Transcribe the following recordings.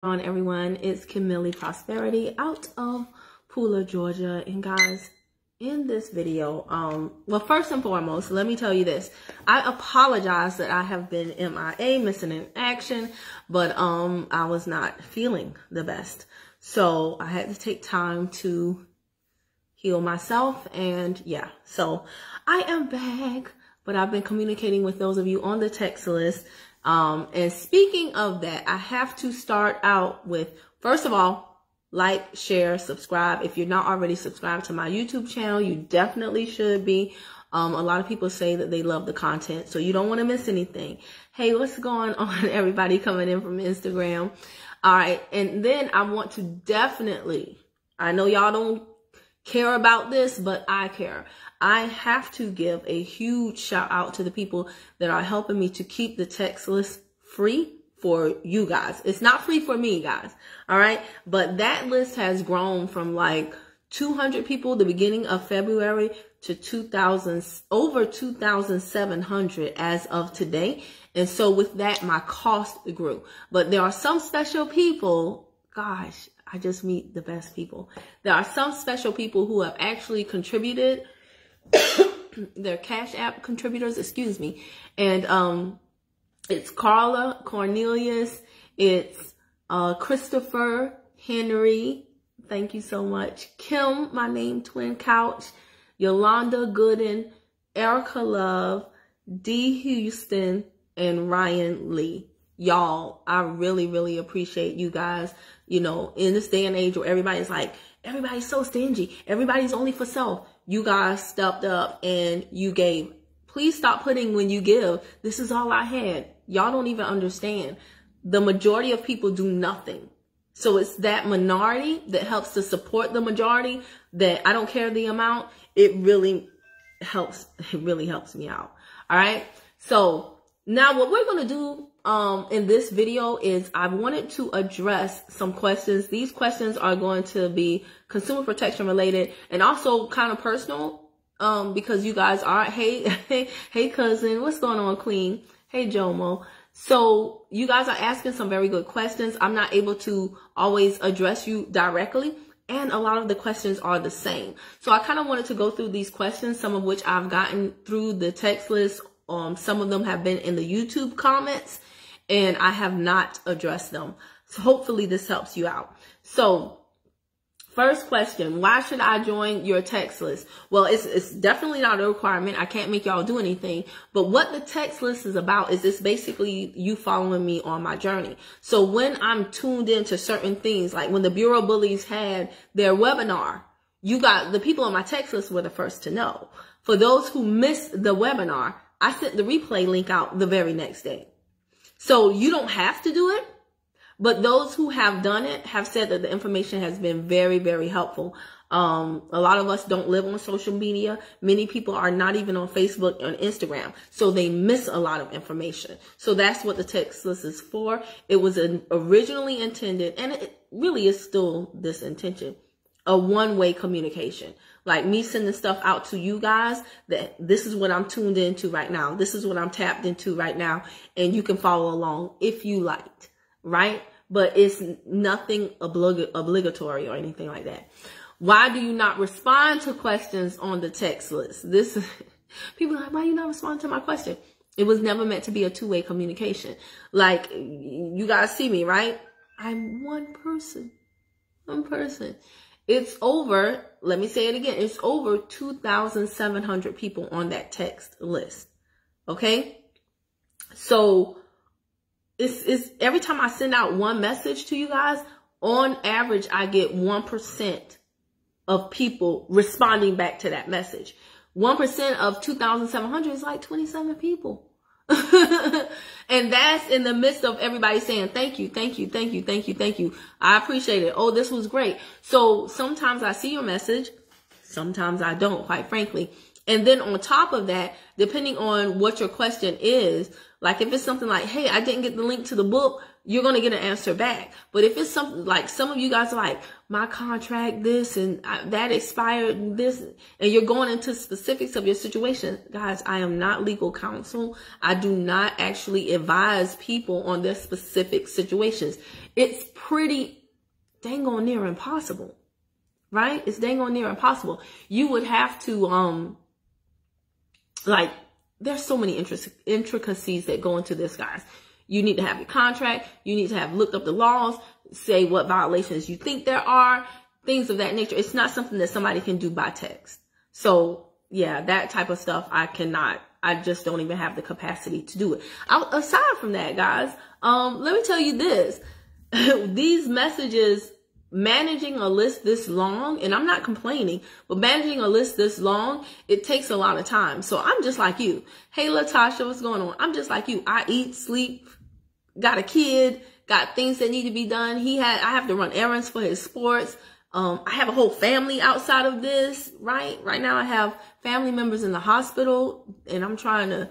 On everyone, it's Camille Prosperity out of Pooler, Georgia. And guys, in this video, well, first and foremost, let me tell you this. I apologize that I have been MIA, missing in action, but I was not feeling the best. So I had to take time to heal myself, and yeah, so I am back, but I've been communicating with those of you on the text list. And speaking of that, I have to start out with, first of all, like, share, subscribe. If you're not already subscribed to my YouTube channel, you definitely should be. A lot of people say that they love the content, so you don't want to miss anything. Hey, what's going on, everybody coming in from Instagram? All right. And then I want to definitely, I know y'all don't care about this, but I care. I have to give a huge shout out to the people that are helping me to keep the text list free for you guys. It's not free for me, guys. All right. But that list has grown from like 200 people the beginning of February to over 2,700 as of today. And so with that, my cost grew. But there are some special people, gosh, I just meet the best people. There are some special people who have actually contributed. They're CashApp contributors, excuse me. And it's Carla, Cornelius, it's Christopher, Henry, thank you so much. Kim, my name, Twin Couch, Yolanda Gooden, Erica Love, D. Houston, and Ryan Lee. Y'all, I really, really appreciate you guys. You know, in this day and age where everybody's like, everybody's so stingy, everybody's only for self. You guys stepped up and you gave. Please stop putting when you give, this is all I had. Y'all don't even understand. The majority of people do nothing. So it's that minority that helps to support the majority that I don't care the amount. It really helps. It really helps me out. All right. So now what we're going to do in this video is I wanted to address some questions. These questions are going to be consumer protection related and also kind of personal because you guys are, hey cousin, what's going on, queen? Hey Jomo. So you guys are asking some very good questions. I'm not able to always address you directly, and a lot of the questions are the same. So I kind of wanted to go through these questions, some of which I've gotten through the text list. Some of them have been in the YouTube comments, and I have not addressed them. So hopefully this helps you out. So first question, why should I join your text list? Well, it's definitely not a requirement. I can't make y'all do anything. But what the text list is about is it's basically you following me on my journey. So when I'm tuned into certain things, like when the Bureau Bullies had their webinar, the people on my text list were the first to know. For those who missed the webinar, I sent the replay link out the very next day. So you don't have to do it, but those who have done it have said that the information has been very, very helpful. A lot of us don't live on social media. Many people are not even on Facebook and Instagram, so they miss a lot of information. So that's what the text list is for. It was originally intended, and it really is still this intention, a one-way communication. Like me sending stuff out to you guys that this is what I'm tuned into right now. This is what I'm tapped into right now. And you can follow along if you liked, right? But it's nothing obligatory or anything like that. Why do you not respond to questions on the text list? People are like, why you not respond to my question? It was never meant to be a two-way communication. Like you guys see me, right? I'm one person. It's over, let me say it again, it's over 2,700 people on that text list. Okay? So it's every time I send out one message to you guys, on average, I get 1% of people responding back to that message. 1% of 2,700 is like 27 people. And that's in the midst of everybody saying, thank you, thank you, thank you, thank you, thank you. I appreciate it. Oh, this was great. So sometimes I see your message. Sometimes I don't, quite frankly. And then on top of that, depending on what your question is, like if it's something like, hey, I didn't get the link to the book, you're going to get an answer back. But if it's something like some of you guys are like, my contract, this and that expired, this, and you're going into specifics of your situation, guys, I am not legal counsel. I do not actually advise people on their specific situations. It's pretty dang on near impossible, right? It's dang on near impossible. You would have to, like, there's so many intricacies that go into this, guys. You need to have your contract. You need to have looked up the laws, say what violations you think there are, things of that nature. It's not something that somebody can do by text. So yeah, that type of stuff I cannot. I just don't even have the capacity to do it. Aside from that, guys, let me tell you this. These messages, managing a list this long, and I'm not complaining, but managing a list this long, it takes a lot of time. So I'm just like you. Hey, Latasha, what's going on? I'm just like you. I eat, sleep, got a kid, got things that need to be done. I have to run errands for his sports. I have a whole family outside of this, right? Right now I have family members in the hospital, and I'm trying to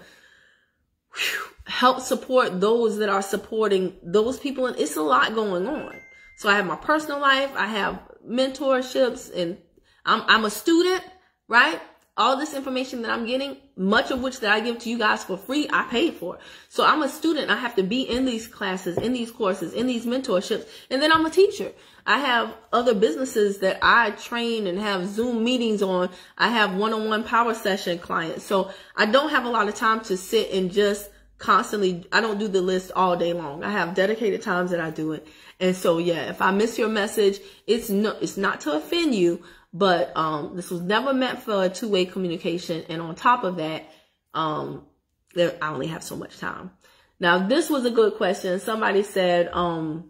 help support those that are supporting those people. And it's a lot going on. So I have my personal life, I have mentorships, and I'm a student, right? All this information that I'm getting, much of which that I give to you guys for free, I paid for. So I'm a student. I have to be in these classes, in these courses, in these mentorships. And then I'm a teacher. I have other businesses that I train and have Zoom meetings on. I have one-on-one power session clients. So I don't have a lot of time to sit and just constantly, I don't do the list all day long. I have dedicated times that I do it. And so, yeah, if I miss your message, it's not to offend you, but this was never meant for a two-way communication. And on top of that, I only have so much time. Now, this was a good question. Somebody said, can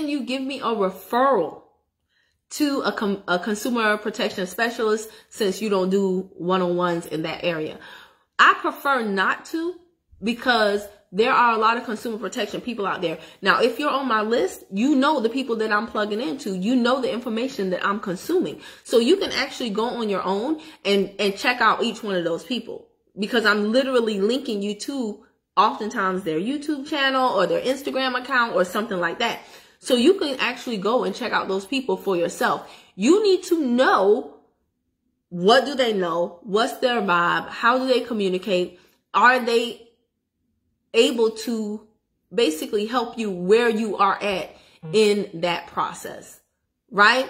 you give me a referral to a consumer protection specialist since you don't do one-on-ones in that area? I prefer not to, because there are a lot of consumer protection people out there. Now, if you're on my list, you know the people that I'm plugging into. You know the information that I'm consuming. So you can actually go on your own and check out each one of those people, because I'm literally linking you to oftentimes their YouTube channel or their Instagram account or something like that. So you can actually go and check out those people for yourself. You need to know, what do they know? What's their vibe? How do they communicate? Are they able to basically help you where you are at in that process, right?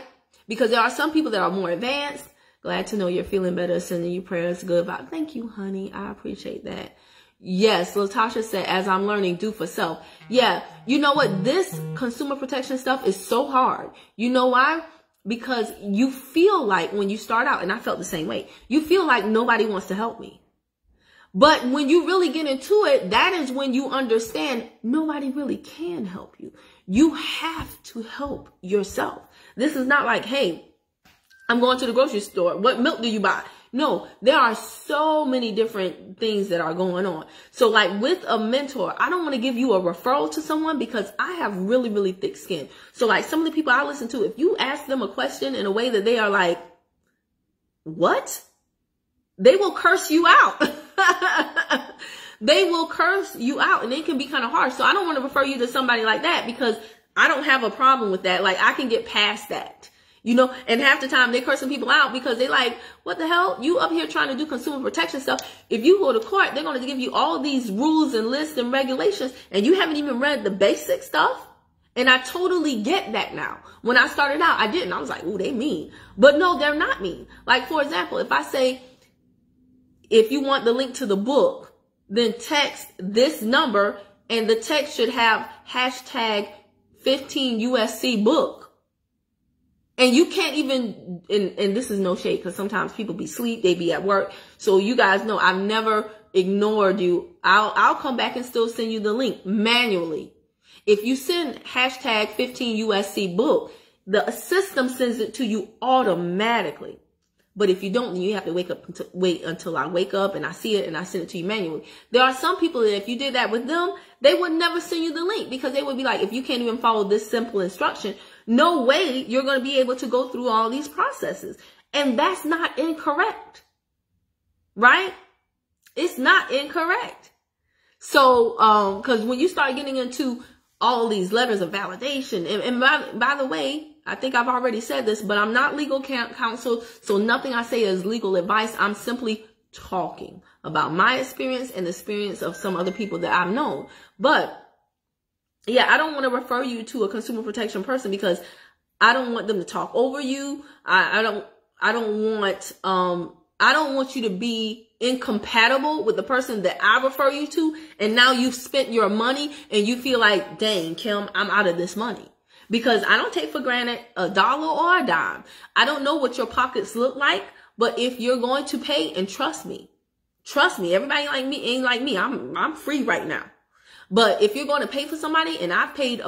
Because there are some people that are more advanced. Glad to know you're feeling better. Sending you prayers. Good vibe. Thank you, honey. I appreciate that. Yes, Latasha said, as I'm learning, do for self. Yeah, you know what? This consumer protection stuff is so hard. You know why? Because you feel like when you start out, and I felt the same way, you feel like nobody wants to help me. But when you really get into it, that is when you understand nobody really can help you. You have to help yourself. This is not like, hey, I'm going to the grocery store. What milk do you buy? No, there are so many different things that are going on. So like with a mentor, I don't want to give you a referral to someone because I have really, really thick skin. So like some of the people I listen to, if you ask them a question in a way that they are like, what? They will curse you out. They will curse you out, and it can be kind of harsh. So I don't want to refer you to somebody like that because I don't have a problem with that. Like I can get past that. You know, and half the time they're cursing people out because they like, what the hell? You up here trying to do consumer protection stuff. If you go to court, they're going to give you all these rules and lists and regulations, and you haven't even read the basic stuff. And I totally get that now. When I started out, I didn't. I was like, ooh, they mean. But no, they're not mean. Like, for example, if I say, if you want the link to the book, then text this number, and the text should have hashtag 15 USC book. And you can't even, and this is no shade because sometimes people be asleep, they be at work. So you guys know I've never ignored you. I'll come back and still send you the link manually. If you send hashtag 15 USC book, the system sends it to you automatically. But if you don't, then you have to wait until I wake up and I see it and I send it to you manually. There are some people that if you did that with them, they would never send you the link because they would be like, if you can't even follow this simple instruction, no way you're going to be able to go through all these processes. And that's not incorrect, right? It's not incorrect. So, cause when you start getting into all these letters of validation, and by the way, I think I've already said this, but I'm not legal counsel. So nothing I say is legal advice. I'm simply talking about my experience and the experience of some other people that I've known. But yeah, I don't want to refer you to a consumer protection person because I don't want them to talk over you. I don't want you to be incompatible with the person that I refer you to. And now you've spent your money and you feel like, dang, Kim, I'm out of this money. Because I don't take for granted a dollar or a dime. I don't know what your pockets look like, but if you're going to pay, and trust me, everybody like me ain't like me. I'm free right now. But if you're going to pay for somebody, and I've paid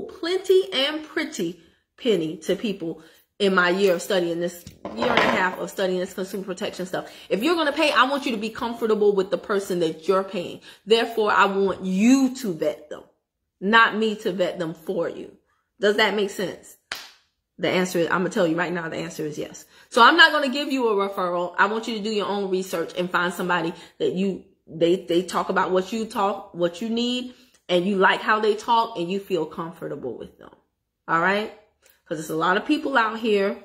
plenty and pretty penny to people in my year of studying this, year and a half of studying this consumer protection stuff. If you're going to pay, I want you to be comfortable with the person that you're paying. Therefore, I want you to vet them, not me to vet them for you. Does that make sense? The answer is, I'm going to tell you right now, the answer is yes. So I'm not going to give you a referral. I want you to do your own research and find somebody that they talk about what you need, and you like how they talk and you feel comfortable with them. All right? Because there's a lot of people out here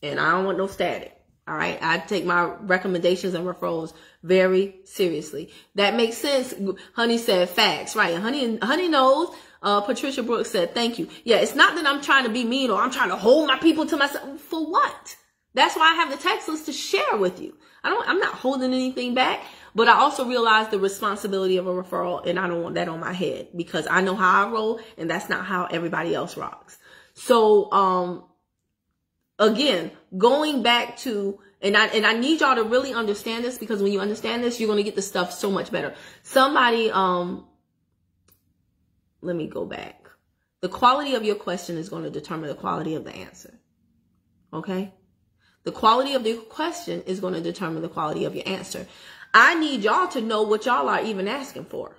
and I don't want no static. All right. I take my recommendations and referrals very seriously. That makes sense. Honey said facts, right? Honey knows. Patricia Brooks said, thank you. Yeah. It's not that I'm trying to be mean or I'm trying to hold my people to myself. For what? That's why I have the text list to share with you. I'm not holding anything back, but I also realize the responsibility of a referral, and I don't want that on my head because I know how I roll and that's not how everybody else rocks. So, again, going back to, and I need y'all to really understand this, because when you understand this, you're going to get the stuff so much better. Somebody, let me go back. The quality of your question is going to determine the quality of the answer. Okay? The quality of the question is going to determine the quality of your answer. I need y'all to know what y'all are even asking for.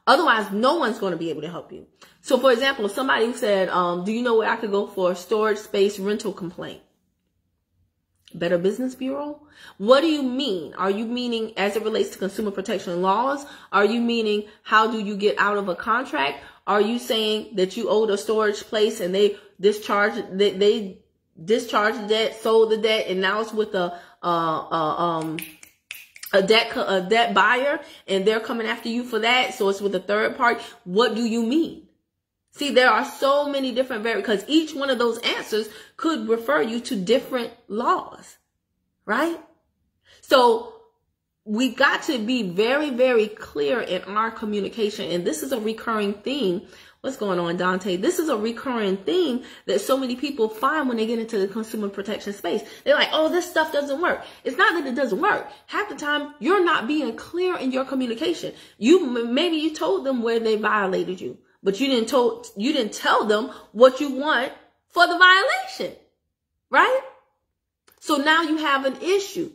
Otherwise, no one's going to be able to help you. So, for example, somebody said, do you know where I could go for a storage space rental complaint? Better Business Bureau? What do you mean? Are you meaning as it relates to consumer protection laws? Are you meaning how do you get out of a contract? Are you saying that you owed a storage place and they discharged the debt, sold the debt, and now it's with a debt buyer and they're coming after you for that, so it's with a third party? What do you mean? See, there are so many different because each one of those answers could refer you to different laws, right? So we got to be very, very clear in our communication. And this is a recurring theme. What's going on, Dante? This is a recurring theme that so many people find when they get into the consumer protection space. They're like, oh, this stuff doesn't work. It's not that it doesn't work. Half the time, you're not being clear in your communication. Maybe you told them where they violated you, but you didn't tell them what you want for the violation, right? So now you have an issue.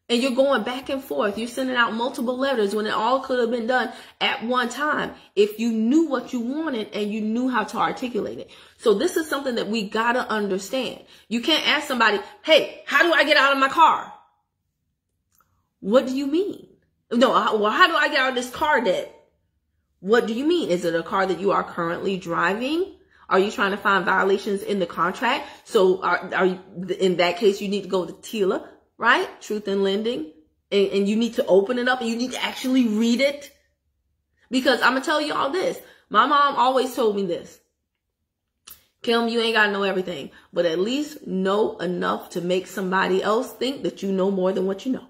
And you're going back and forth. You're sending out multiple letters when it all could have been done at one time if you knew what you wanted and you knew how to articulate it. So this is something that we got to understand. You can't ask somebody, hey, how do I get out of my car? What do you mean? No, well, how do I get out of this car debt? What do you mean? Is it a car that you are currently driving? Are you trying to find violations in the contract? So are you, in that case, you need to go to TILA. Right? Truth in Lending. And you need to open it up and you need to actually read it. Because I'm going to tell you all this. My mom always told me this. Kim, you ain't got to know everything, but at least know enough to make somebody else think that you know more than what you know.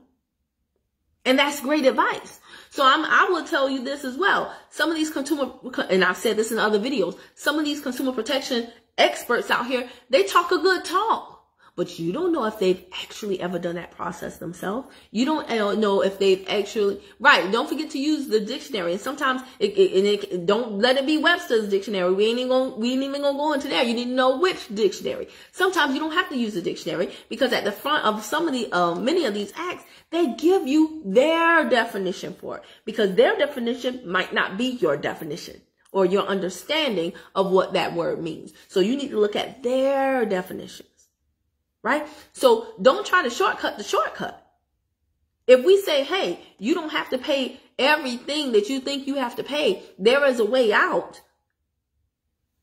And that's great advice. So I will tell you this as well. Some of these consumer, and I've said this in other videos, some of these consumer protection experts out here, they talk a good talk. But you don't know if they've actually ever done that process themselves. You don't know if they've actually, right. Don't forget to use the dictionary. And sometimes don't let it be Webster's dictionary. We ain't even gonna go into there. You need to know which dictionary. Sometimes you don't have to use the dictionary because at the front of some of the, many of these acts, they give you their definition for it because their definition might not be your definition or your understanding of what that word means. So you need to look at their definitions. right? So don't try to shortcut the shortcut. If we say, hey, you don't have to pay everything that you think you have to pay, there is a way out.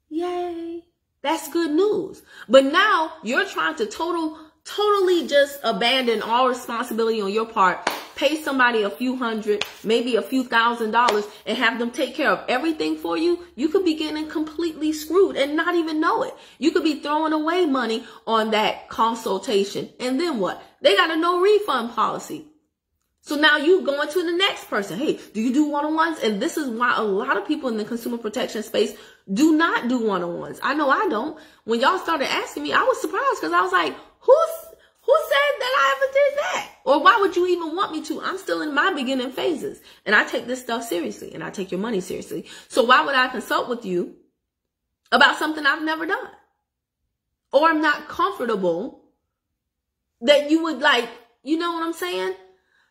Yay. That's good news. But now you're trying to totally just abandon all responsibility on your part, pay somebody a few hundred, maybe a few $1,000s, and have them take care of everything for you. You could be getting completely screwed and not even know it. You could be throwing away money on that consultation. And then what? They got a no refund policy. So now you going to the next person. Hey, do you do one-on-ones? And this is why a lot of people in the consumer protection space do not do one-on-ones. I know I don't. When y'all started asking me, I was surprised because I was like, who said that I ever did that? Or why would you even want me to? I'm still in my beginning phases. And I take this stuff seriously. And I take your money seriously. So why would I consult with you about something I've never done? Or I'm not comfortable that you would like, you know what I'm saying?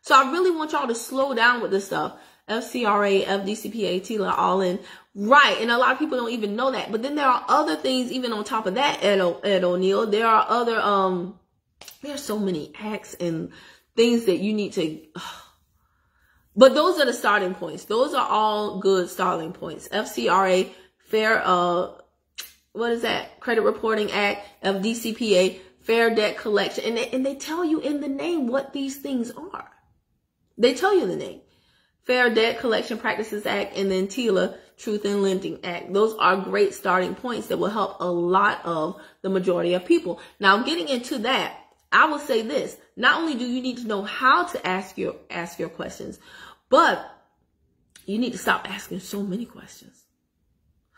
So I really want y'all to slow down with this stuff. FCRA, FDCPA, TILA, all in. Right. And a lot of people don't even know that. But then there are other things even on top of that, Ed O'Neill. There are other, there's so many acts and things that you need to, but those are the starting points. Those are all good starting points. FCRA, Fair, what is that? Credit Reporting Act, FDCPA, Fair Debt Collection. And they tell you in the name what these things are. They tell you the name. Fair Debt Collection Practices Act, and then TILA, Truth in Lending Act. Those are great starting points that will help a lot of the majority of people. Now, getting into that, I will say this. Not only do you need to know how to ask your questions, but you need to stop asking so many questions.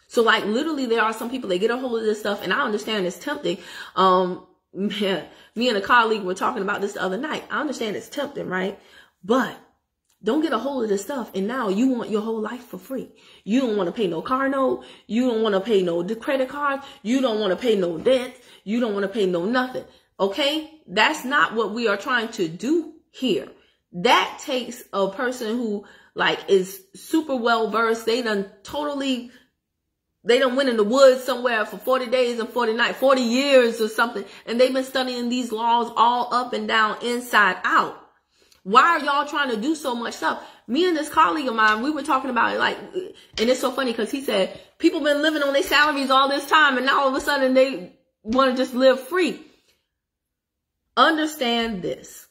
So like literally there are some people, they get a hold of this stuff, and I understand it's tempting. Me and a colleague were talking about this the other night. I understand it's tempting, right? But don't get a hold of this stuff and now you want your whole life for free. You don't want to pay no car note. You don't want to pay no credit cards. You don't want to pay no debt. You don't want to pay no nothing. Okay? That's not what we are trying to do here. That takes a person who like is super well versed. They done went in the woods somewhere for 40 days and 40 nights, 40 years or something. And they've been studying these laws all up and down, inside out. Why are y'all trying to do so much stuff? Me and this colleague of mine, we were talking about it like, and it's so funny because he said, people been living on their salaries all this time and now all of a sudden they want to just live free. Understand this.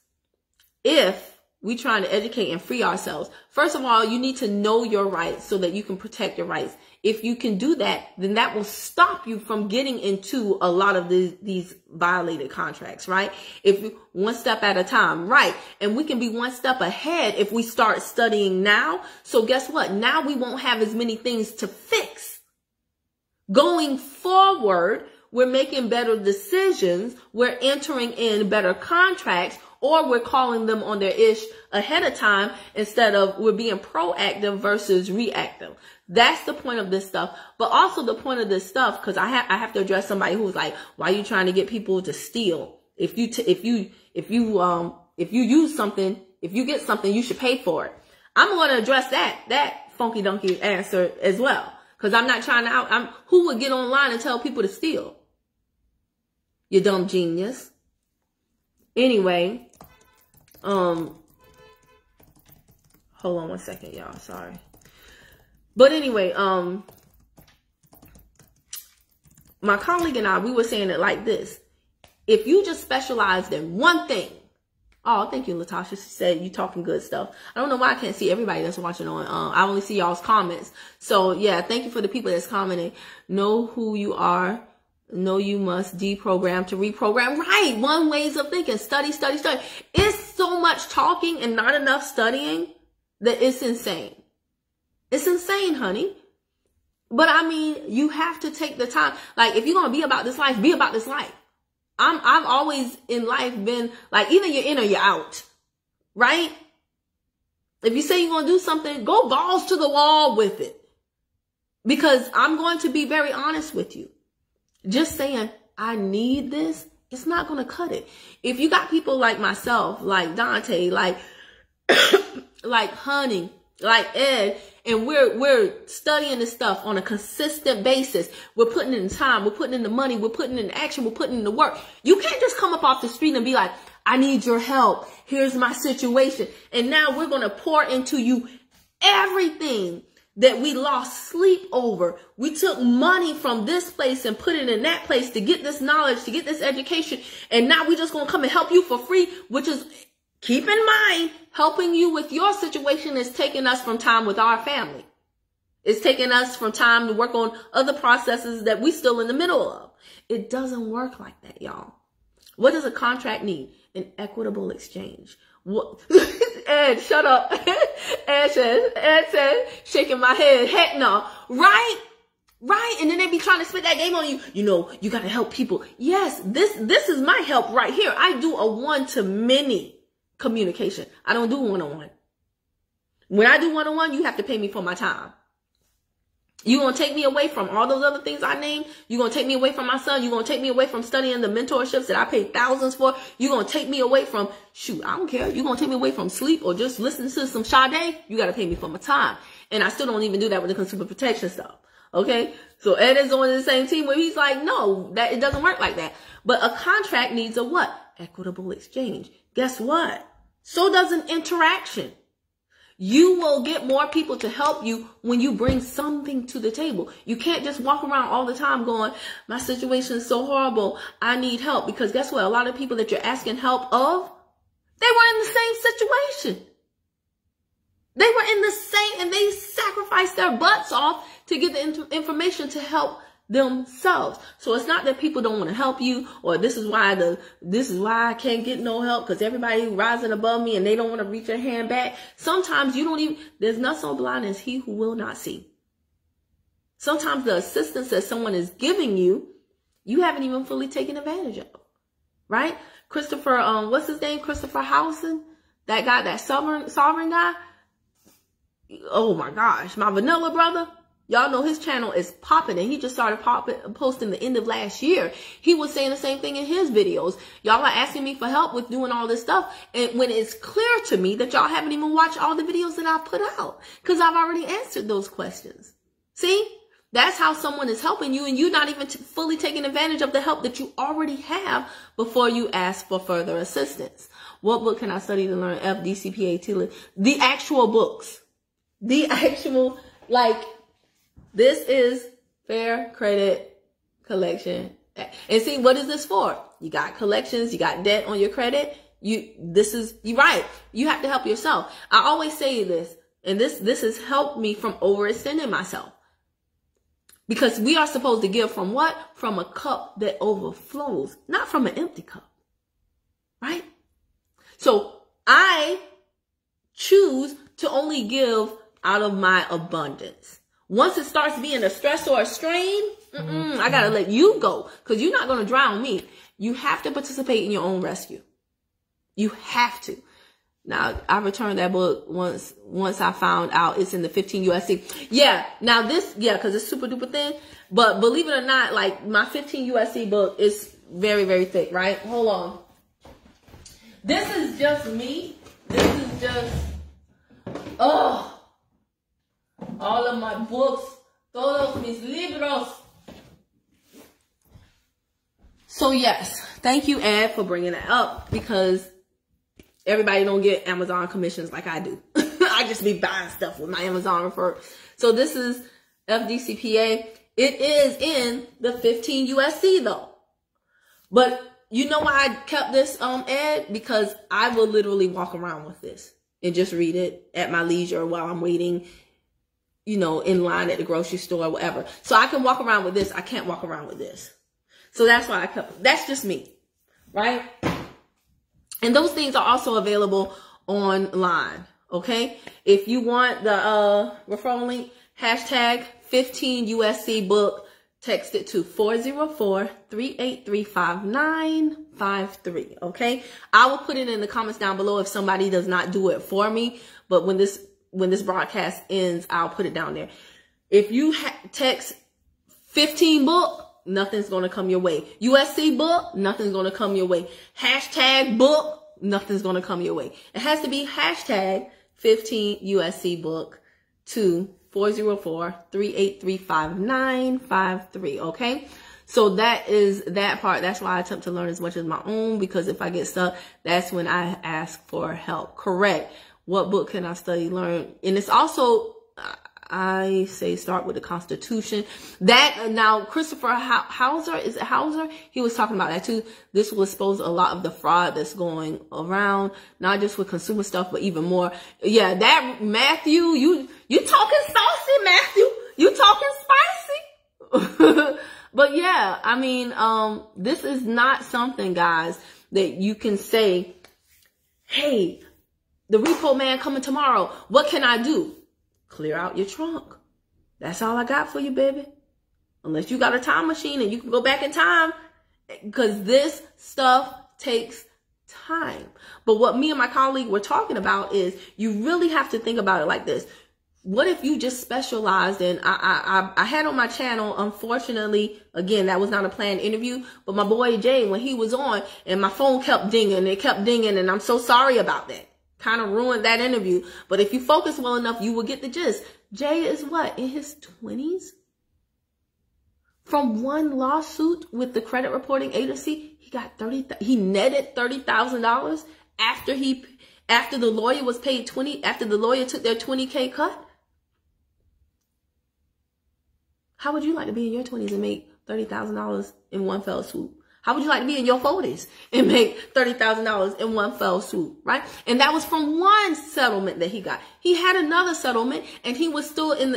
If we trying to educate and free ourselves, first of all, you need to know your rights so that you can protect your rights. If you can do that, then that will stop you from getting into a lot of these violated contracts, right? If you one step at a time, right? And we can be one step ahead if we start studying now. So guess what? Now we won't have as many things to fix. Going forward, we're making better decisions. We're entering in better contracts, or we're calling them on their ish ahead of time instead of we're being proactive versus reactive. That's the point of this stuff. But also the point of this stuff, because I have to address somebody who's like, why are you trying to get people to steal? If you use something, if you get something, you should pay for it. I'm going to address that funky donkey answer as well. Because I'm not trying to who would get online and tell people to steal? You dumb genius. Anyway, hold on one second, y'all. Sorry. But anyway, my colleague and I, we were saying it like this. If you just specialized in one thing. Oh, thank you, Latasha. She said you talking good stuff. I don't know why I can't see everybody that's watching on. I only see y'all's comments. So yeah, thank you for the people that's commenting. Know who you are. Know you must deprogram to reprogram. Right. One ways of thinking. Study, study, study. It's so much talking and not enough studying that it's insane. It's insane, honey. But I mean, you have to take the time. Like, if you're going to be about this life, be about this life. I've always in life been like, either you're in or you're out. Right? If you say you're going to do something, go balls to the wall with it. Because I'm going to be very honest with you. Just saying, I need this, it's not going to cut it. If you got people like myself, like Dante, like Honey, like Ed, and we're studying this stuff on a consistent basis. We're putting in time, we're putting in the money, we're putting in action, we're putting in the work. You can't just come up off the street and be like, I need your help. Here's my situation. And now we're going to pour into you everything that we lost sleep over. We took money from this place and put it in that place to get this knowledge, to get this education. And now we're just going to come and help you for free, which is, keep in mind, helping you with your situation is taking us from time with our family. It's taking us from time to work on other processes that we still in the middle of. It doesn't work like that, y'all. What does a contract need? An equitable exchange. What? Ed, shut up. Ed said, shaking my head. Heck no. Right? Right. And then they be trying to spit that game on you. You know, you got to help people. Yes, this is my help right here. I do a one-to-many communication. I don't do one-on-one. When I do one-on-one, you have to pay me for my time. You're going to take me away from all those other things I named. You're going to take me away from my son. You're going to take me away from studying the mentorships that I paid thousands for. You're going to take me away from, shoot, I don't care. You're going to take me away from sleep or just listening to some Sade. You got to pay me for my time. And I still don't even do that with the consumer protection stuff. Okay. So Ed is on the same team where he's like, no, that it doesn't work like that. But a contract needs a what? Equitable exchange. Guess what? So does an interaction. You will get more people to help you when you bring something to the table. You can't just walk around all the time going, my situation is so horrible, I need help. Because guess what? A lot of people that you're asking help of, they were in the same situation. They were in the same, and they sacrificed their butts off to get the information to help themselves. So it's not that people don't want to help you, or this is why I can't get no help because everybody rising above me and they don't want to reach their hand back. Sometimes you don't even, there's not so blind as he who will not see. Sometimes the assistance that someone is giving you, you haven't even fully taken advantage of, right? Christopher, what's his name? Christopher Housen, that guy, that sovereign guy. Oh my gosh, my vanilla brother. Y'all know his channel is popping, and he just started posting the end of last year. He was saying the same thing in his videos. Y'all are asking me for help with doing all this stuff. And when it's clear to me that y'all haven't even watched all the videos that I've put out, because I've already answered those questions. See, that's how someone is helping you, and you're not even fully taking advantage of the help that you already have before you ask for further assistance. What book can I study to learn FDCPA? The actual books. The actual, like, this is Fair Credit Collection. And see, what is this for? You got collections, you got debt on your credit. You're right. You have to help yourself. I always say this, and this has helped me from overextending myself. Because we are supposed to give from what? From a cup that overflows, not from an empty cup. Right? So I choose to only give out of my abundance. Once it starts being a stress or a strain, I got to let you go, because you're not going to drown me. You have to participate in your own rescue. You have to. Now, I returned that book once I found out it's in the 15 USC. Yeah. Now because it's super duper thin. But believe it or not, like my 15 USC book is very, very thick, right? Hold on. This is just me. This is just, all of my books, todos mis libros. So yes, thank you, Ed, for bringing that up, because everybody don't get Amazon commissions like I do. I just be buying stuff with my Amazon referral. So this is FDCPA. It is in the 15 USC though. But you know why I kept this, Ed? Because I will literally walk around with this and just read it at my leisure while I'm waiting, you know, in line at the grocery store or whatever. So I can walk around with this. I can't walk around with this. So that's why I kept, that's just me, right? And those things are also available online, okay? If you want the referral link, hashtag 15 USC book, text it to 404-383-5953, okay? I will put it in the comments down below if somebody does not do it for me, but when this broadcast ends, I'll put it down there. If you text 15 book, nothing's going to come your way. USC book, nothing's going to come your way. Hashtag book, nothing's going to come your way. It has to be hashtag 15 USC book to 404-383-5953. Okay. So that is that part. That's why I attempt to learn as much as my own, because if I get stuck, that's when I ask for help. Correct. What book can I study, learn? And it's also, I say start with the Constitution. That now Christopher Hauser, is it Hauser? He was talking about that too. This will expose a lot of the fraud that's going around, not just with consumer stuff, but even more. Yeah, that Matthew, you talking saucy, Matthew. You talking spicy. But yeah, I mean, this is not something, guys, that you can say, hey, the repo man coming tomorrow. What can I do? Clear out your trunk. That's all I got for you, baby. Unless you got a time machine and you can go back in time, because this stuff takes time. But what me and my colleague were talking about is you really have to think about it like this. What if you just specialized in, I had on my channel, unfortunately, again, that was not a planned interview, but my boy Jay, when he was on and my phone kept dinging, and I'm so sorry about that. Kind of ruined that interview. But if you focus well enough, you will get the gist. Jay is what, in his 20s? From one lawsuit with the credit reporting agency, he netted $30,000 after the lawyer was paid after the lawyer took their $20K cut. How would you like to be in your 20s and make $30,000 in one fell swoop? How would you like to be in your 40s and make $30,000 in one fell swoop, right? And that was from one settlement that he got. He had another settlement, and he was still in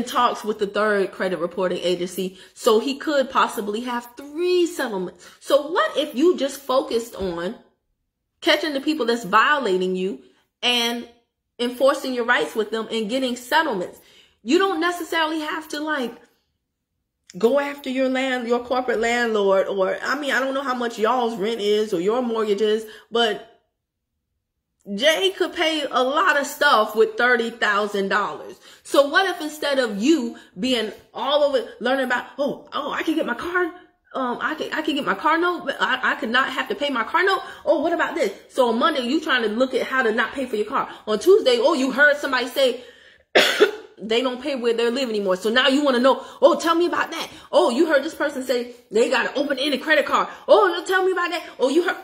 talks with the third credit reporting agency, so he could possibly have 3 settlements. So what if you just focused on catching the people that's violating you and enforcing your rights with them and getting settlements? You don't necessarily have to go after your corporate landlord, or, I mean, I don't know how much y'all's rent is or your mortgage is, but Jay could pay a lot of stuff with $30,000. So what if instead of you being all over learning about, oh, I can get my car, I can get my car note, but I could not have to pay my car note. Oh, what about this? So on Monday, you trying to look at how to not pay for your car. On Tuesday, oh, you heard somebody say they don't pay where they live anymore. So now you want to know, oh, tell me about that. Oh, you heard this person say they got an open-ended credit card. Oh, tell me about that. Oh, you heard.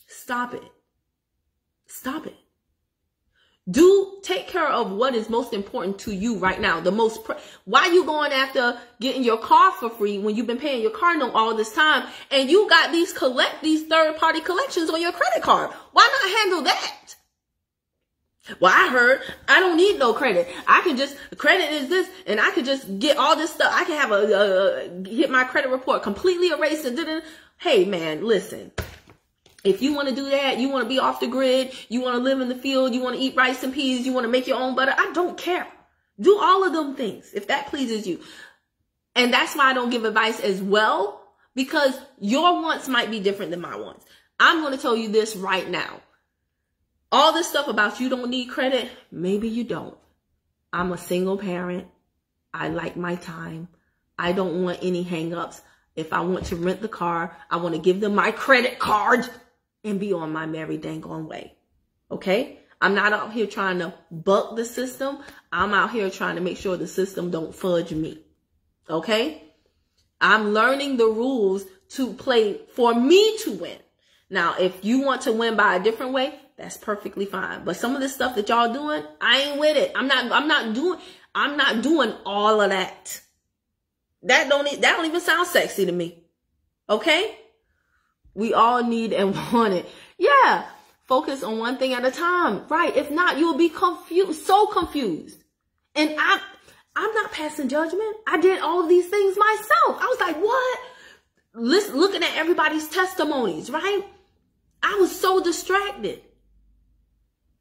Stop it. Stop it. Take care of what is most important to you right now. Why you going after getting your car for free when you've been paying your car note all this time, and you got these third-party collections on your credit card? Why not handle that? Well, I heard I don't need no credit. Credit is this, and I could just get all this stuff. I can have get my credit report completely erased and Hey man, listen. If you want to do that, you want to be off the grid, you want to live in the field, you want to eat rice and peas, you want to make your own butter, I don't care. Do all of them things if that pleases you. And that's why I don't give advice as well, because your wants might be different than my wants. I'm going to tell you this right now. All this stuff about you don't need credit, maybe you don't. I'm a single parent. I like my time. I don't want any hangups. If I want to rent the car, I want to give them my credit card and be on my merry dang way. Okay? I'm not out here trying to buck the system. I'm out here trying to make sure the system don't fudge me. Okay? I'm learning the rules to play for me to win. Now, if you want to win by a different way, that's perfectly fine. But some of the stuff that y'all doing, I ain't with it. I'm not doing all of that. That don't even sound sexy to me. Okay? We all need and want it. Yeah. Focus on one thing at a time. Right. If not, you'll be confused, so confused. And I'm not passing judgment. I did all of these things myself. I was like, what? Looking at everybody's testimonies, right? I was so distracted.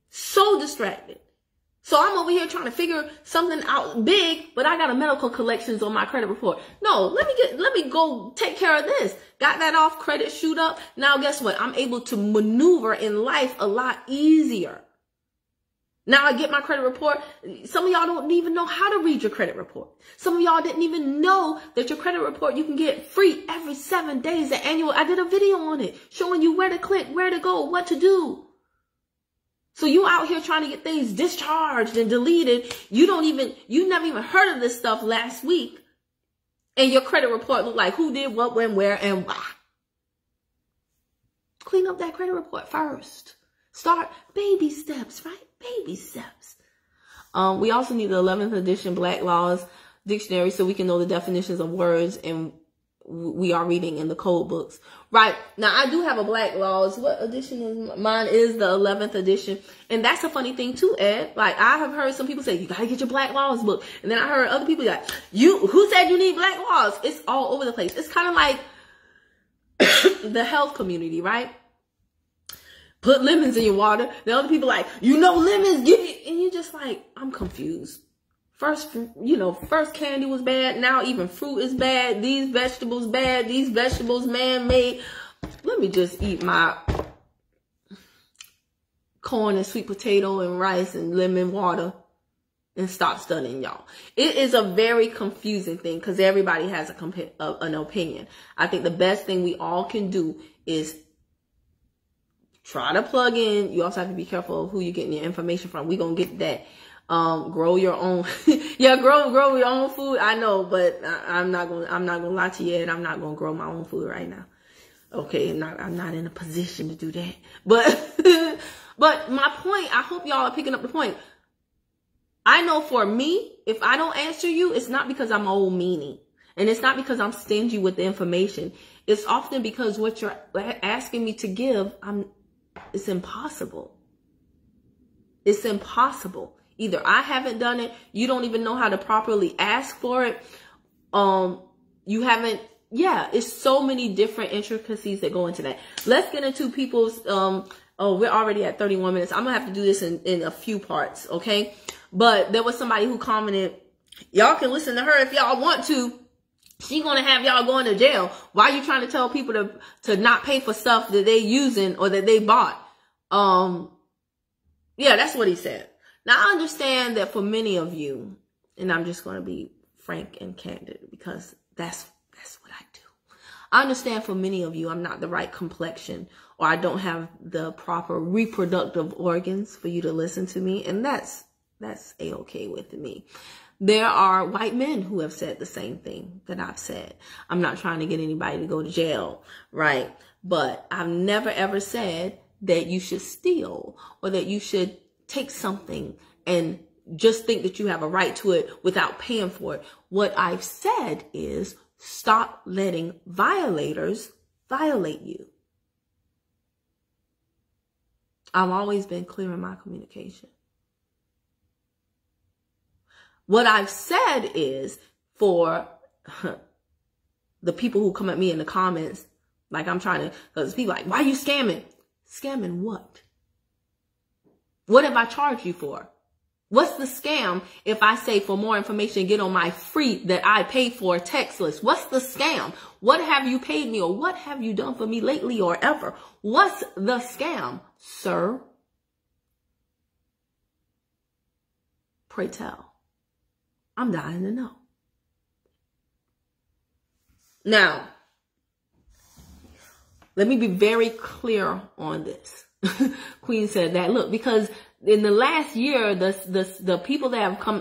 So distracted. So I'm over here trying to figure something out big, but I got a medical collections on my credit report. No, let me go take care of this. Got that off, credit shoot up. Now guess what? I'm able to maneuver in life a lot easier. Now I get my credit report. Some of y'all don't even know how to read your credit report. Some of y'all didn't even know that your credit report you can get free every 7 days. The annual, I did a video on it showing you where to click, where to go, what to do. So you out here trying to get things discharged and deleted. You never even heard of this stuff last week. And your credit report look like who did what, when, where, and why. Clean up that credit report first. Start baby steps, right? Baby steps. We also need the 11th edition Black Laws Dictionary so we can know the definitions of words and we are reading in the code books. Right. Now, I do have a Black Laws. What edition is mine? Is the 11th edition. And that's a funny thing too, Ed. Like, I have heard some people say, you got to get your Black Laws book. And then I heard other people like, who said you need Black Laws? It's all over the place. It's kind of like the health community, right? Put lemons in your water. The other people like, lemons, give me. And you're just like, I'm confused. First candy was bad. Now even fruit is bad. These vegetables bad. These vegetables man-made. Let me just eat my corn and sweet potato and rice and lemon water and stop studying, y'all. It is a very confusing thing because everybody has an opinion. I think the best thing we all can do is try to plug in. You also have to be careful of who you're getting your information from. We're going to get that. Grow your own. Yeah, grow your own food. I know, but I'm not going to lie to you, and I'm not going to grow my own food right now. Okay. I'm not in a position to do that, but my point, I hope y'all are picking up the point. I know for me, if I don't answer you, it's not because I'm old meanie, and it's not because I'm stingy with the information. It's often because what you're asking me to give, it's impossible. It's impossible. Either I haven't done it, you don't even know how to properly ask for it. It's so many different intricacies that go into that. Let's get into people's, we're already at 31 minutes. I'm gonna have to do this in a few parts, okay? But there was somebody who commented, y'all can listen to her if y'all want to. She gonna have y'all going to jail. Why are you trying to tell people to not pay for stuff that they using or that they bought? Yeah, that's what he said. Now, I understand that for many of you, and I'm just going to be frank and candid because that's what I do. I understand for many of you, I'm not the right complexion or I don't have the proper reproductive organs for you to listen to me. And that's a-okay with me. There are white men who have said the same thing that I've said. I'm not trying to get anybody to go to jail, right? But I've never ever said that you should steal or that you should take something and just think that you have a right to it without paying for it. What I've said is stop letting violators violate you. I've always been clear in my communication. What I've said is for the people who come at me in the comments, like I'm trying to, because people like, why are you scamming? Scamming what? What have I charged you for? What's the scam if I say for more information, get on my free that I paid for text list? What's the scam? What have you paid me or what have you done for me lately or ever? What's the scam, sir? Pray tell. I'm dying to know. Now, let me be very clear on this. Queen said that, look, because in the last year, the people that have come,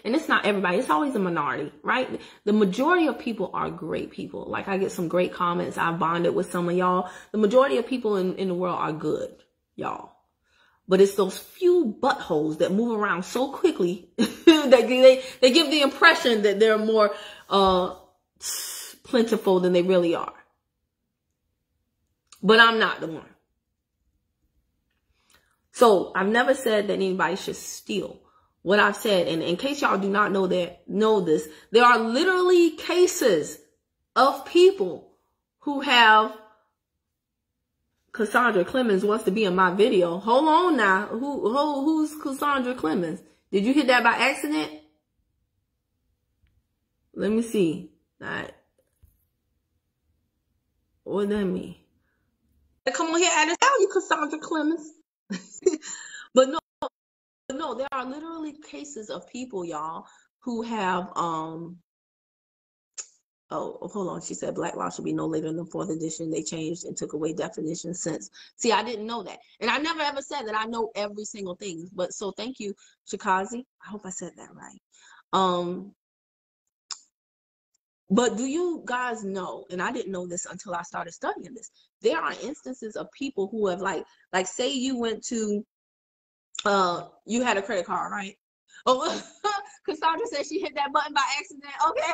and it's not everybody, it's always a minority, right? The majority of people are great people. Like I get some great comments. I've bonded with some of y'all. The majority of people in the world are good, y'all. But it's those few buttholes that move around so quickly that they give the impression that they're more, plentiful than they really are. But I'm not the one. So I've never said that anybody should steal. What I've said, and in case y'all do not know this, there are literally cases of people who have, Cassandra Clements wants to be in my video. Hold on now. Who's Cassandra Clements? Did you hit that by accident? Let me see. All right. What that mean? Come on here and tell you, Cassandra Clements. But no, there are literally cases of people, y'all, who have Oh, hold on. She said black law should be no later than the fourth edition. They changed and took away definitions since. See, I didn't know that. And I never ever said that I know every single thing. But so thank you, Shikazi. I hope I said that right. But do you guys know, and I didn't know this until I started studying this, there are instances of people who have like say you went to, you had a credit card, right? Oh, Cassandra said she hit that button by accident. Okay.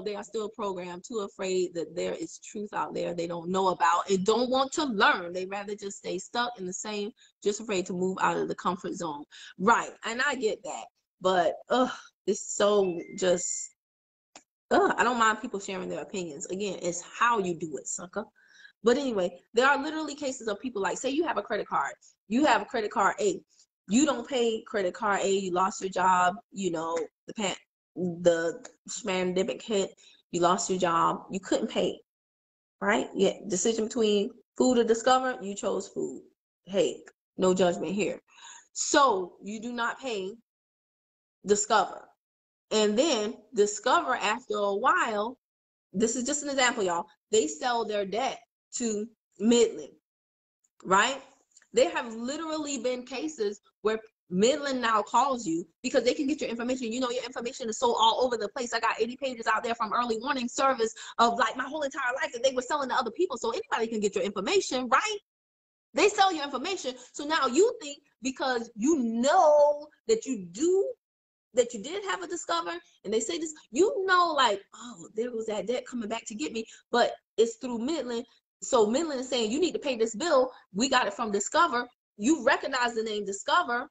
They are still programmed, too afraid that there is truth out there they don't know about and don't want to learn. They rather just stay stuck in the same, just afraid to move out of the comfort zone. Right. And I get that. But it's so just, I don't mind people sharing their opinions. Again, it's how you do it, sucker. But anyway, there are literally cases of people like, say you have a credit card. You have a credit card A. You don't pay credit card A. You lost your job. You know, the pandemic hit. You lost your job. You couldn't pay, right? Yeah, decision between food or Discover. You chose food. Hey, no judgment here. So you do not pay Discover. And then Discover, after a while, this is just an example, y'all, they sell their debt to Midland, right? There have literally been cases where Midland now calls you because they can get your information. You know, your information is so all over the place. I got 80 pages out there from early warning service of like my whole entire life that they were selling to other people. So anybody can get your information, right? They sell your information. So now you think because you know that you did have a Discover, and they say this, you know, like, oh, there was that debt coming back to get me, but it's through Midland. So Midland is saying you need to pay this bill. We got it from Discover. You recognize the name Discover,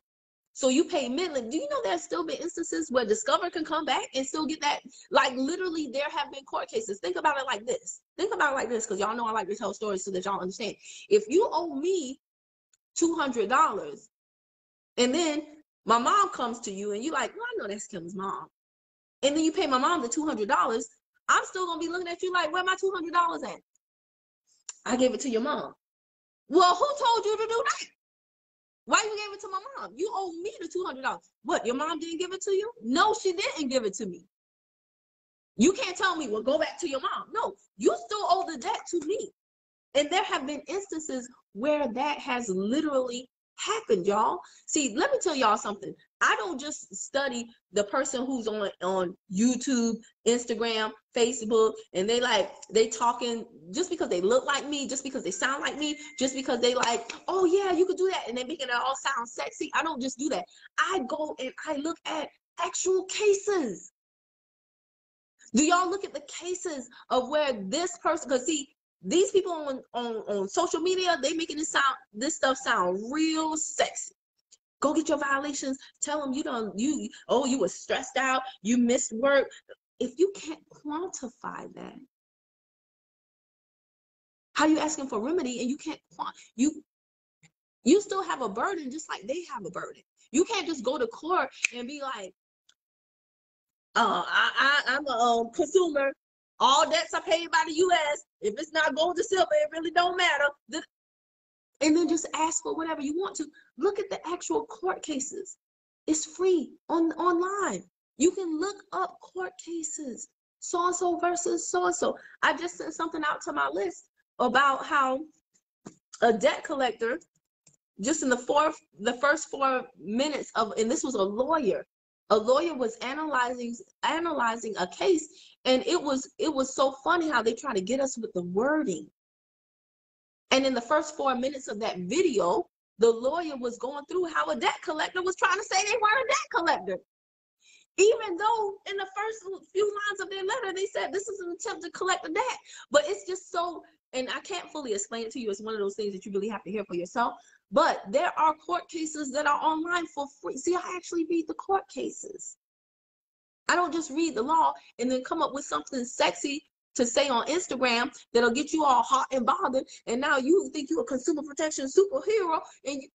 so you pay Midland. Do you know there's still been instances where Discover can come back and still get that? Like literally, there have been court cases. Think about it like this. Think about it like this, because y'all know I like to tell stories so that y'all understand. If you owe me $200, and then my mom comes to you and you like, well, I know that's Kim's mom. And then you pay my mom the $200. I'm still going to be looking at you like, where my $200 at? I gave it to your mom. Well, who told you to do that? Why you gave it to my mom? You owe me the $200. What, your mom didn't give it to you? No, she didn't give it to me. You can't tell me, well, go back to your mom. No, you still owe the debt to me. And there have been instances where that has literally happened, y'all. See, let me tell y'all something. I don't just study the person who's on YouTube, Instagram, Facebook, and they talking just because they look like me, just because they sound like me, just because they like, oh yeah, you could do that, and they making it all sound sexy. I don't just do that. I go and I look at actual cases. Do y'all look at the cases of where this person, because see, these people on social media, they making this stuff sound real sexy. Go get your violations. Tell them you were stressed out. You missed work. If you can't quantify that, how you asking for remedy and you can't you still have a burden just like they have a burden. You can't just go to court and be like, I'm a consumer. All debts are paid by the U.S. If it's not gold or silver, it really don't matter. And then just ask for whatever you want to. Look at the actual court cases. It's free online. You can look up court cases. So-and-so versus so-and-so. I just sent something out to my list about how a debt collector, just in the first 4 minutes of, and this was a lawyer was analyzing a case, and it was so funny how they try to get us with the wording. And in the first 4 minutes of that video, the lawyer was going through how a debt collector was trying to say they weren't a debt collector, even though in the first few lines of their letter they said this is an attempt to collect a debt. But it's just so, and I can't fully explain it to you. It's one of those things that you really have to hear for yourself. But there are court cases that are online for free. See, I actually read the court cases. I don't just read the law and then come up with something sexy to say on Instagram that'll get you all hot and bothered. And now you think you're a consumer protection superhero and you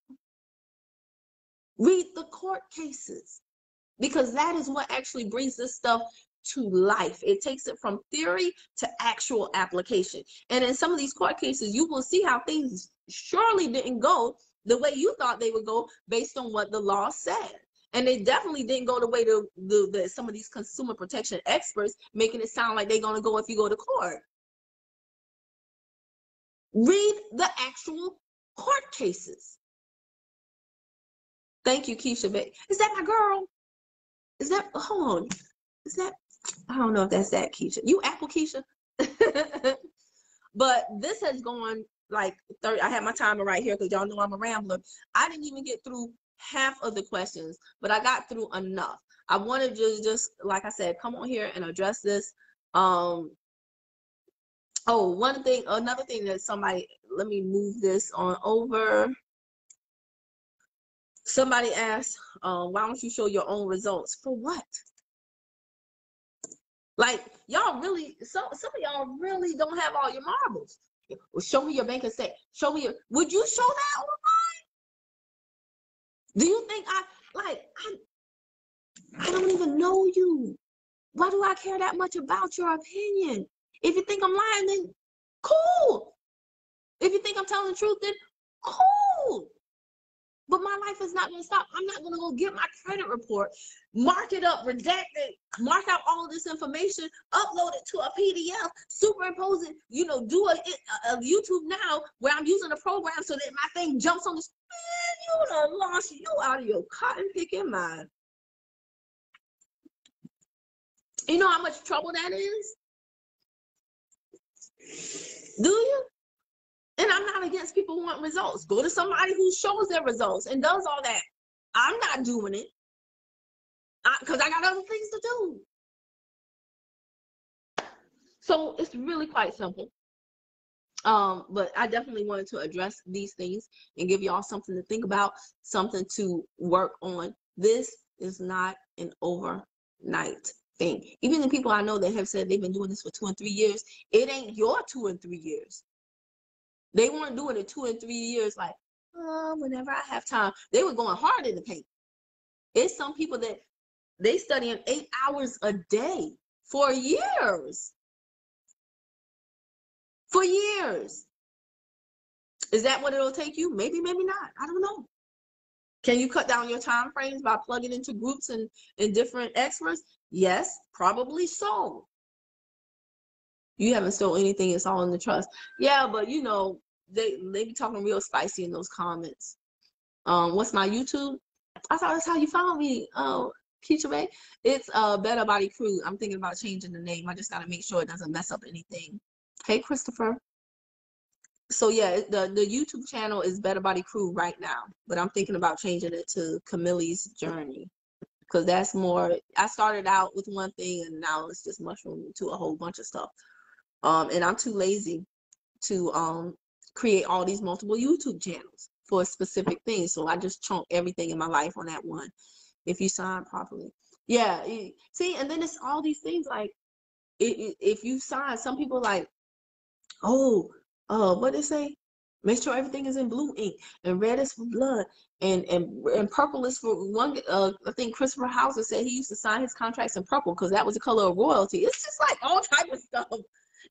read the court cases, because that is what actually brings this stuff to life. It takes it from theory to actual application. And in some of these court cases, you will see how things surely didn't go the way you thought they would go based on what the law said. And they definitely didn't go the way to some of these consumer protection experts, making it sound like they're going to go if you go to court. Read the actual court cases. Thank you, Keisha. Is that my girl? Is that, hold on. Is that, I don't know if that's that Keisha. You Apple Keisha? But this has gone like 30. I have my timer right here because y'all know I'm a rambler. I didn't even get through half of the questions, but I got through enough. I want to just like I said, come on here and address this. Oh, another thing that somebody, let me move this on over. Somebody asked, why don't you show your own results? For what? Like, y'all really, some of y'all really don't have all your marbles. Well, show me your bank and say, show me your, would you show that online? Do you think I don't even know you. Why do I care that much about your opinion? If you think I'm lying, then cool. If you think I'm telling the truth, then cool. But my life is not going to stop. I'm not going to go get my credit report, mark it up, redact it, mark out all of this information, upload it to a PDF, superimpose it, you know, do a YouTube now where I'm using a program so that my thing jumps on the screen. Man, you done lost you out of your cotton picking mind. You know how much trouble that is? Do you? And I'm not against people who want results. Go to somebody who shows their results and does all that. I'm not doing it because I got other things to do. So it's really quite simple. But I definitely wanted to address these things and give y'all something to think about, something to work on. This is not an overnight thing. Even the people I know that have said they've been doing this for 2 and 3 years, it ain't your 2 and 3 years. They weren't doing it 2 and 3 years like, oh, whenever I have time. They were going hard in the paint. It's some people that they studying 8 hours a day for years. For years. Is that what it'll take you? Maybe, maybe not. I don't know. Can you cut down your time frames by plugging into groups and different experts? Yes, probably so. You haven't stole anything. It's all in the trust. Yeah, but you know, they be talking real spicy in those comments. What's my YouTube? I thought that's how you found me. Keisha May. It's BetterBodyCrew. I'm thinking about changing the name. I just gotta make sure it doesn't mess up anything. Hey, Christopher. So yeah, the YouTube channel is BetterBodyCrew right now, but I'm thinking about changing it to Camille's Journey because that's more. I started out with one thing and now it's just mushroomed into a whole bunch of stuff. And I'm too lazy to create all these multiple YouTube channels for specific things. So I just chunk everything in my life on that one. If you sign properly, yeah. See, and then it's all these things like if you sign, some people like, oh, what they say? Make sure everything is in blue ink, and red is for blood, and purple is for one. I think Christopher Hauser said he used to sign his contracts in purple because that was the color of royalty. It's just like all type of stuff.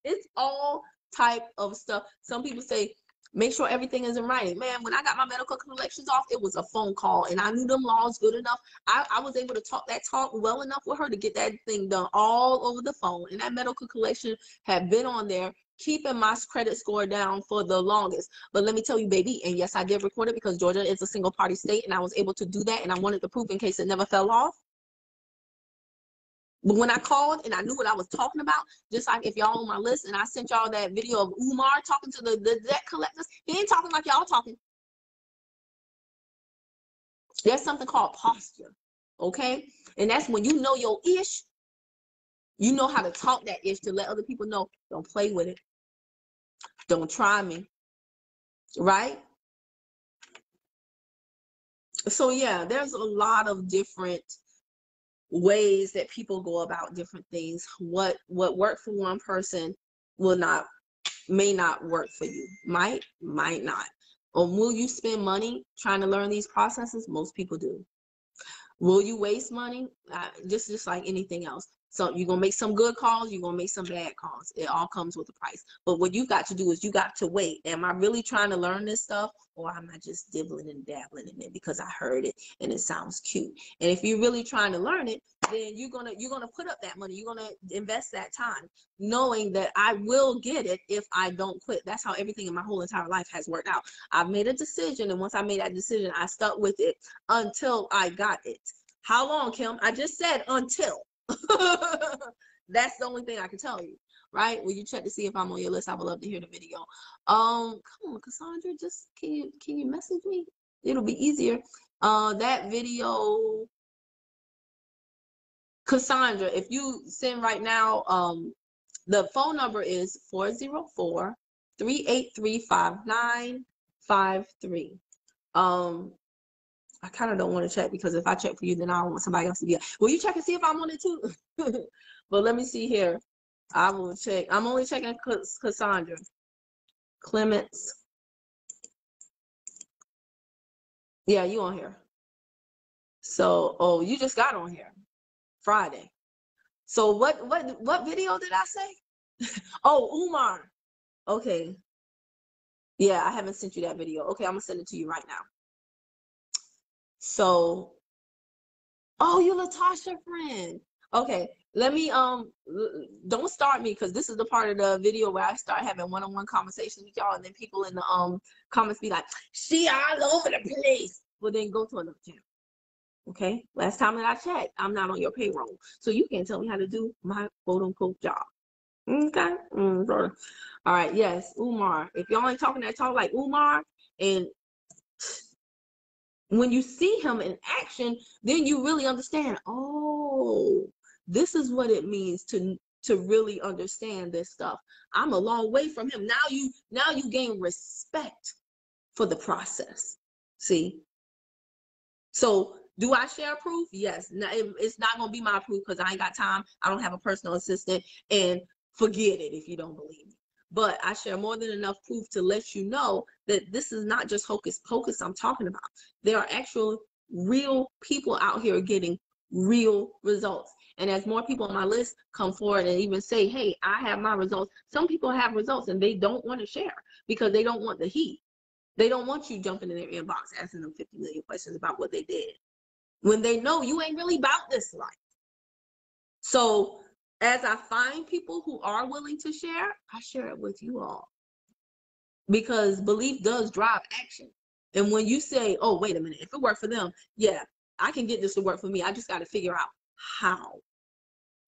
It's all type of stuff. Some people say, make sure everything is in writing. Man, when I got my medical collections off, it was a phone call, and I knew them laws good enough. I was able to talk that talk well enough with her to get that thing done all over the phone. And that medical collection had been on there, keeping my credit score down for the longest. But let me tell you, baby, and yes, I did record it because Georgia is a single party state, and I was able to do that, and I wanted the proof in case it never fell off. But when I called and I knew what I was talking about, just like if y'all on my list and I sent y'all that video of Umar talking to the debt collectors, he ain't talking like y'all talking. There's something called posture, okay? And that's when you know your ish, you know how to talk that ish to let other people know, don't play with it. Don't try me, right? So yeah, there's a lot of different ways that people go about different things. What worked for one person may not work for you. Might not. Or will you spend money trying to learn these processes? Most people do. Will you waste money? Just like anything else. So you're going to make some good calls. You're going to make some bad calls. It all comes with a price. But what you've got to do is you got to wait. Am I really trying to learn this stuff, or am I just dibbling and dabbling in it because I heard it and it sounds cute? And if you're really trying to learn it, then you're gonna put up that money. You're gonna invest that time, knowing that I will get it if I don't quit. That's how everything in my whole entire life has worked out. I've made a decision, and once I made that decision, I stuck with it until I got it. How long, Kim? I just said until. That's the only thing I can tell you, right? Will you check to see if I'm on your list? I would love to hear the video. Come on, Cassandra, just can you message me? It'll be easier. That video, Cassandra, if you send right now, the phone number is 404-383-5953. I kind of don't want to check, because if I check for you, then I don't want somebody else to be. Will you check and see if I'm on it too? But let me see here. I will check. I'm only checking Cassandra Clements. Yeah, you on here. So, oh, you just got on here Friday. So what video did I say? Oh, Umar. Okay. Yeah, I haven't sent you that video. Okay, I'm gonna send it to you right now. So, oh, you Latasha friend. Okay, let me don't start me, because this is the part of the video where I start having one-on-one conversations with y'all, and then people in the comments be like, she all over the place. Well, then go to another channel. Okay, last time that I checked, I'm not on your payroll, so you can't tell me how to do my quote-unquote job. Okay. All right. Yes, Umar. If y'all ain't talking that talk like Umar, and when you see him in action, then you really understand, oh, this is what it means to really understand this stuff. I'm a long way from him. Now you gain respect for the process. See? So do I share proof? Yes. Now, it's not going to be my proof, because I ain't got time. I don't have a personal assistant, and forget it if you don't believe me. But I share more than enough proof to let you know that this is not just hocus pocus I'm talking about. There are actual real people out here getting real results. And as more people on my list come forward and even say, hey, I have my results, some people have results and they don't want to share because they don't want the heat. They don't want you jumping in their inbox asking them 50 million questions about what they did, when they know you ain't really about this life. So as I find people who are willing to share, I share it with you all, because belief does drive action. And when you say, oh, wait a minute, if it worked for them, yeah, I can get this to work for me. I just got to figure out how.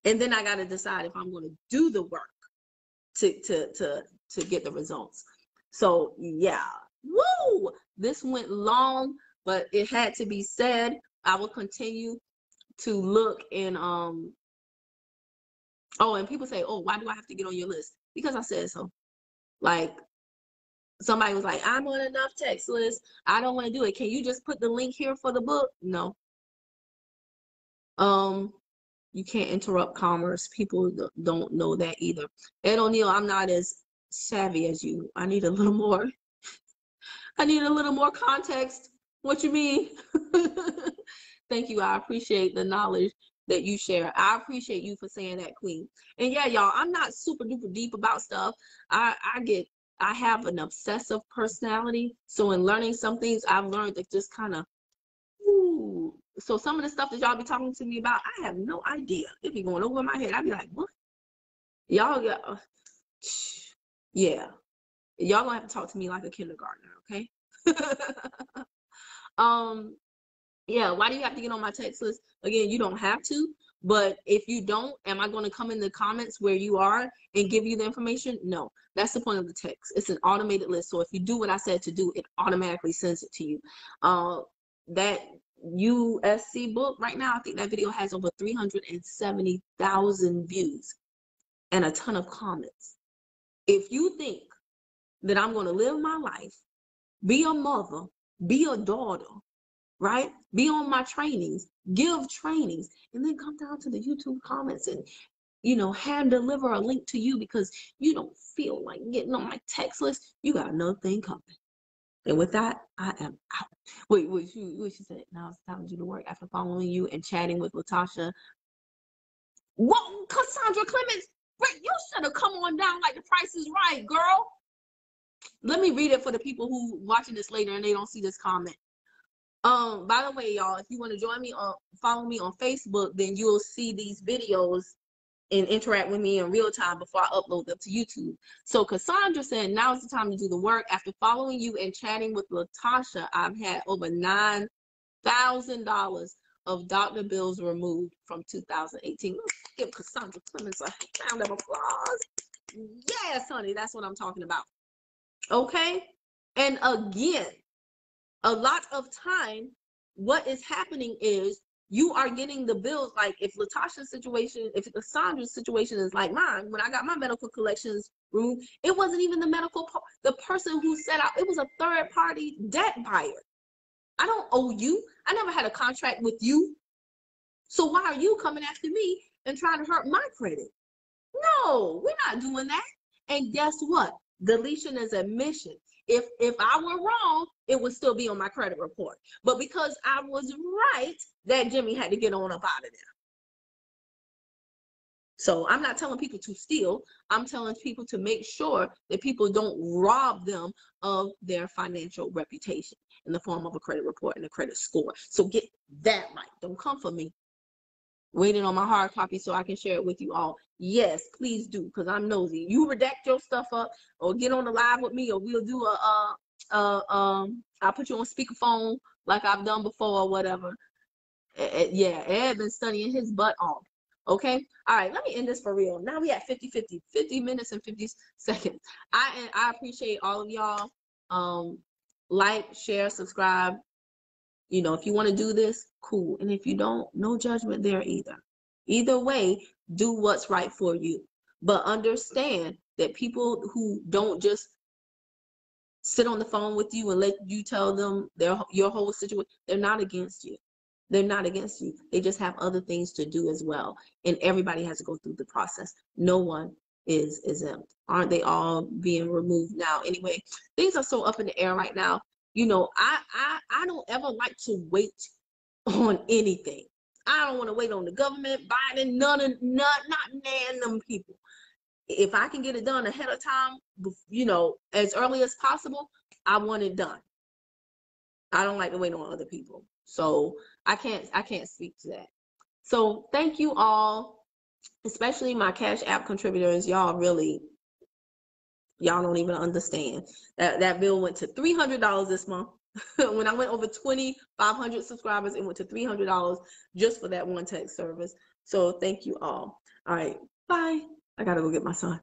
And then I got to decide if I'm going to do the work to get the results. So yeah, woo, this went long, but it had to be said. I will continue to look in oh, and people say, oh, why do I have to get on your list? Because I said so. Like, somebody was like, I'm on enough text lists, I don't want to do it. Can you just put the link here for the book? No. You can't interrupt commerce. People don't know that either. Ed O'Neill, I'm not as savvy as you. I need a little more. I need a little more context. What you mean? Thank you. I appreciate the knowledge that you share. I appreciate you for saying that, Queen. And yeah, y'all, I'm not super duper deep about stuff. I have an obsessive personality. So in learning some things, I've learned to just kind of, ooh. So some of the stuff that y'all be talking to me about, I have no idea. It be going over my head. I'd be like, what? Y'all got, yeah. Y'all gonna have to talk to me like a kindergartner, okay? Yeah, why do you have to get on my text list? Again, you don't have to, but if you don't, am I going to come in the comments where you are and give you the information? No, that's the point of the text. It's an automated list. So if you do what I said to do, it automatically sends it to you. That USC book right now, I think that video has over 370,000 views and a ton of comments. If you think that I'm going to live my life, be a mother, be a daughter, right? Be on my trainings, give trainings, and then come down to the YouTube comments and, you know, hand deliver a link to you because you don't feel like getting on my text list, you got another thing coming. And with that, I am out. Wait, what she said? Now it's time to do the work after following you and chatting with Latasha. Whoa, Cassandra Clements, you should have come on down like The Price is Right, girl. Let me read it for the people who watching this later and they don't see this comment. By the way, y'all, if you want to join me follow me on Facebook, then you'll see these videos and interact with me in real time before I upload them to YouTube. So Cassandra said, now is the time to do the work. After following you and chatting with Latasha, I've had over $9,000 of doctor bills removed from 2018. Let's give Cassandra Clements a round of applause. Yes, honey, that's what I'm talking about. Okay? And again, a lot of time, what is happening is you are getting the bills. Like if Latasha's situation, if Cassandra's situation is like mine, when I got my medical collections removed, it wasn't even the person who set out, it was a third party debt buyer. I don't owe you. I never had a contract with you. So why are you coming after me and trying to hurt my credit? No, we're not doing that. And guess what? Deletion is admission. If I were wrong, it would still be on my credit report. But because I was right, that Jimmy had to get on up out of there. So I'm not telling people to steal. I'm telling people to make sure that people don't rob them of their financial reputation in the form of a credit report and a credit score. So get that right. Don't come for me. Waiting on my hard copy so I can share it with you all. Yes, please do, because I'm nosy. You redact your stuff up or get on the live with me, or we'll do I'll put you on speakerphone like I've done before or whatever. Yeah, Ed been studying his butt off. Okay. All right, let me end this for real. Now we at 50 minutes and 50 seconds. I appreciate all of y'all. Like, share, subscribe. You know, if you want to do this, cool. And if you don't, no judgment there either. Either way, do what's right for you. But understand that people who don't just sit on the phone with you and let you tell them your whole situation, they're not against you. They're not against you. They just have other things to do as well. And everybody has to go through the process. No one is exempt. Aren't they all being removed now? Anyway, things are so up in the air right now. You know, I don't ever like to wait on anything. I don't want to wait on the government, Biden, not them people. If I can get it done ahead of time, you know, as early as possible, I want it done. I don't like to wait on other people. So I can't speak to that. So thank you all, especially my Cash App contributors. Y'all don't even understand. That bill went to $300 this month. When I went over 2,500 subscribers, it went to $300 just for that one text service. So thank you all. All right, bye. I gotta go get my son.